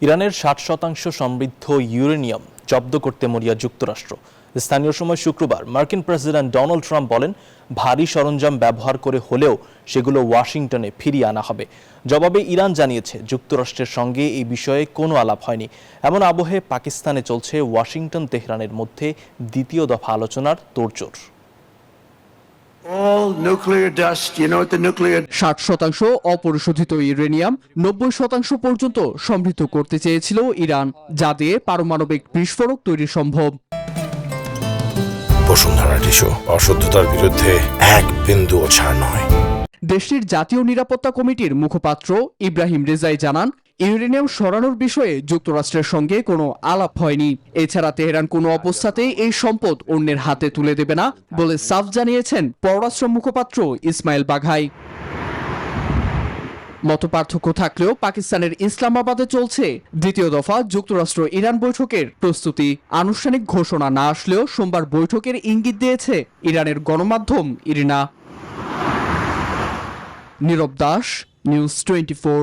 ইরানের ৬০% সমৃদ্ধ ইউরেনিয়াম জব্দ করতে মরিয়া যুক্তরাষ্ট্র। স্থানীয় সময় শুক্রবার মার্কিন প্রেসিডেন্ট ডোনাল্ড ট্রাম্প বলেন, ভারী সরঞ্জাম ব্যবহার করে হলেও সেগুলো ওয়াশিংটনে ফিরিয়ে আনা হবে। জবাবে ইরান জানিয়েছে যুক্তরাষ্ট্রের সঙ্গে এই বিষয়ে কোনো আলাপ হয়নি। এমন আবহে পাকিস্তানে চলছে ওয়াশিংটন তেহরানের মধ্যে দ্বিতীয় দফা আলোচনার তোড়জোড়। ৬০% অপরিশোধিত ইউরেনিয়াম ৯০% পর্যন্ত সমৃদ্ধ করতে চেয়েছিল ইরান, যা দিয়ে পারমাণবিক বিস্ফোরক তৈরি সম্ভব। বসুন্ধরা টিস্যু, অশুদ্ধতার বিরুদ্ধে এক বিন্দুও ছাড় নয়। দেশটির জাতীয় নিরাপত্তা কমিটির মুখপাত্র ইব্রাহিম রেজাই জানান, ইউরেনিয়াম সরানোর বিষয়ে যুক্তরাষ্ট্রের সঙ্গে কোনো আলাপ হয়নি। এছাড়া তেহরান কোনো অবস্থাতেই এই সম্পদ অন্যের হাতে তুলে দেবে না বলে সাফ জানিয়েছেন পররাষ্ট্র মুখপাত্র ইসমাইল বাঘাই। মতপার্থক্য থাকলেও পাকিস্তানের ইসলামাবাদে চলছে দ্বিতীয় দফা যুক্তরাষ্ট্র ইরান বৈঠকের প্রস্তুতি। আনুষ্ঠানিক ঘোষণা না আসলেও সোমবার বৈঠকের ইঙ্গিত দিয়েছে ইরানের গণমাধ্যম ইরিনা। নীরব দাস, নিউজ 24।